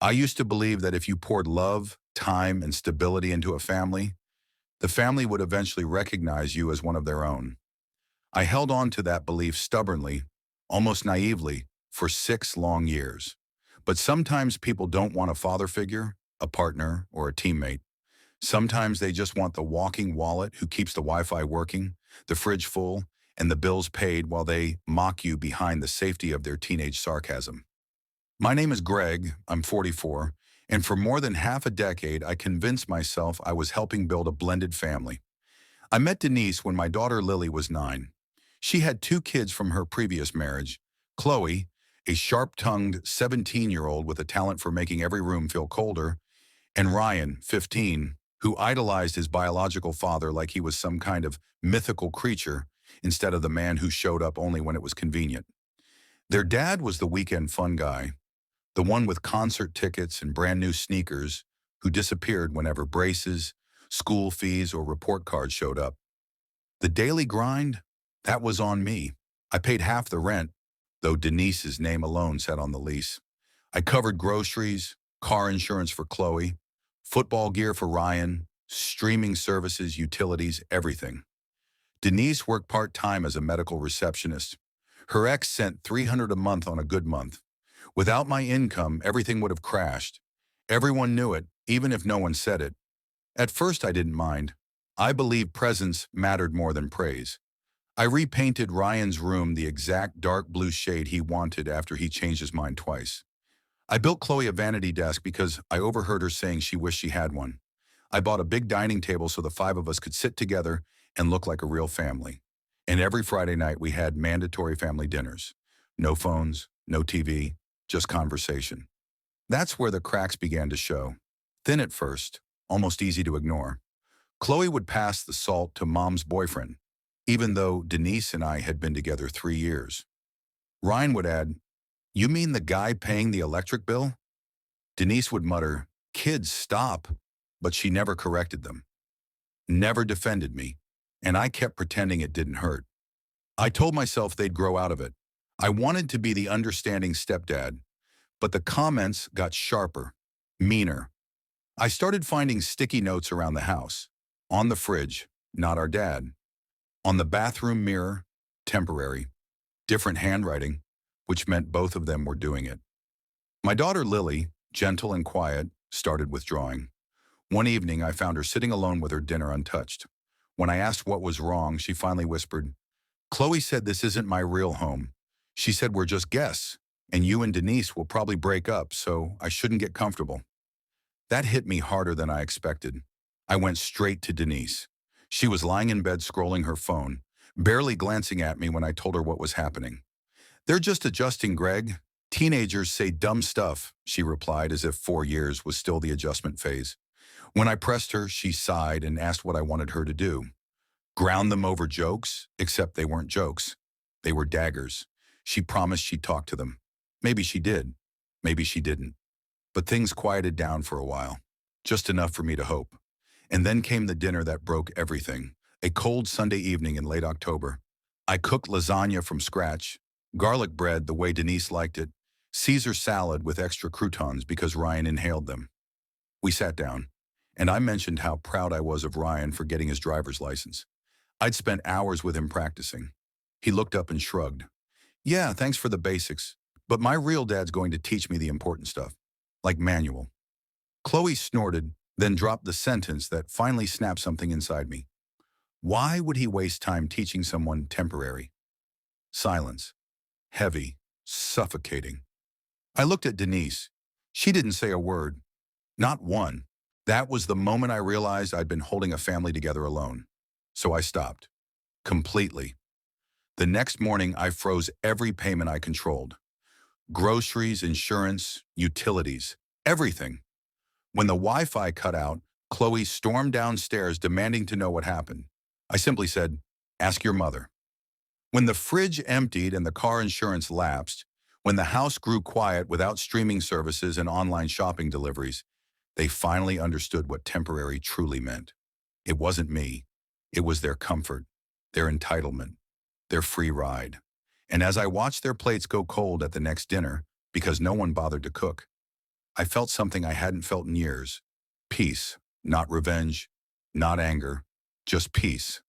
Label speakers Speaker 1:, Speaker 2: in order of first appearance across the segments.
Speaker 1: I used to believe that if you poured love, time, and stability into a family, the family would eventually recognize you as one of their own. I held on to that belief stubbornly, almost naively, for 6 long years. But sometimes people don't want a father figure, a partner, or a teammate. Sometimes they just want the walking wallet who keeps the Wi-Fi working, the fridge full, and the bills paid while they mock you behind the safety of their teenage sarcasm. My name is Greg, I'm 44, and for more than half a decade I convinced myself I was helping build a blended family. I met Denise when my daughter Lily was 9. She had 2 kids from her previous marriage, Chloe, a sharp-tongued 17-year-old with a talent for making every room feel colder, and Ryan, 15, who idolized his biological father like he was some kind of mythical creature instead of the man who showed up only when it was convenient. Their dad was the weekend fun guy, the one with concert tickets and brand new sneakers who disappeared whenever braces, school fees, or report cards showed up. The daily grind, that was on me. I paid half the rent, though Denise's name alone sat on the lease. I covered groceries, car insurance for Chloe, football gear for Ryan, streaming services, utilities, everything. Denise worked part-time as a medical receptionist. Her ex sent $300 a month on a good month. Without my income, everything would have crashed. Everyone knew it, even if no one said it. At first, I didn't mind. I believed presence mattered more than praise. I repainted Ryan's room the exact dark blue shade he wanted after he changed his mind twice. I built Chloe a vanity desk because I overheard her saying she wished she had one. I bought a big dining table so the 5 of us could sit together and look like a real family. And every Friday night we had mandatory family dinners. No phones, no TV, just conversation. That's where the cracks began to show. Thin at first, almost easy to ignore. Chloe would pass the salt to Mom's boyfriend, even though Denise and I had been together 3 years. Ryan would add, "You mean the guy paying the electric bill?" Denise would mutter, "Kids, stop," but she never corrected them, never defended me, and I kept pretending it didn't hurt. I told myself they'd grow out of it. I wanted to be the understanding stepdad, but the comments got sharper, meaner. I started finding sticky notes around the house. On the fridge, "Not our dad." On the bathroom mirror, "Temporary." Different handwriting, which meant both of them were doing it. My daughter Lily, gentle and quiet, started withdrawing. One evening, I found her sitting alone with her dinner untouched. When I asked what was wrong, she finally whispered, "Chloe said this isn't my real home. She said we're just guests, and you and Denise will probably break up, so I shouldn't get comfortable." That hit me harder than I expected. I went straight to Denise. She was lying in bed scrolling her phone, barely glancing at me when I told her what was happening. "They're just adjusting, Greg. Teenagers say dumb stuff," she replied as if 4 years was still the adjustment phase. When I pressed her, she sighed and asked what I wanted her to do. Ground them over jokes, except they weren't jokes. They were daggers. She promised she'd talk to them. Maybe she did. Maybe she didn't. But things quieted down for a while, just enough for me to hope. And then came the dinner that broke everything, a cold Sunday evening in late October. I cooked lasagna from scratch, garlic bread the way Denise liked it, Caesar salad with extra croutons because Ryan inhaled them. We sat down, and I mentioned how proud I was of Ryan for getting his driver's license. I'd spent hours with him practicing. He looked up and shrugged. "Yeah, thanks for the basics, but my real dad's going to teach me the important stuff, like manual." Chloe snorted, then dropped the sentence that finally snapped something inside me. Why would he waste time teaching someone temporary? Silence. Heavy. Suffocating. I looked at Denise. She didn't say a word. Not one. That was the moment I realized I'd been holding a family together alone. So I stopped. Completely. The next morning, I froze every payment I controlled. Groceries, insurance, utilities, everything. When the Wi-Fi cut out, Chloe stormed downstairs demanding to know what happened. I simply said, "Ask your mother." When the fridge emptied and the car insurance lapsed, when the house grew quiet without streaming services and online shopping deliveries, they finally understood what temporary truly meant. It wasn't me. It was their comfort, their entitlement, their free ride. And as I watched their plates go cold at the next dinner, because no one bothered to cook, I felt something I hadn't felt in years. Peace, not revenge, not anger, just peace.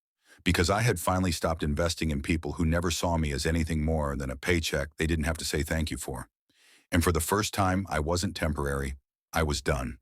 Speaker 1: Because I had finally stopped investing in people who never saw me as anything more than a paycheck they didn't have to say thank you for. And for the first time, I wasn't temporary. I was done.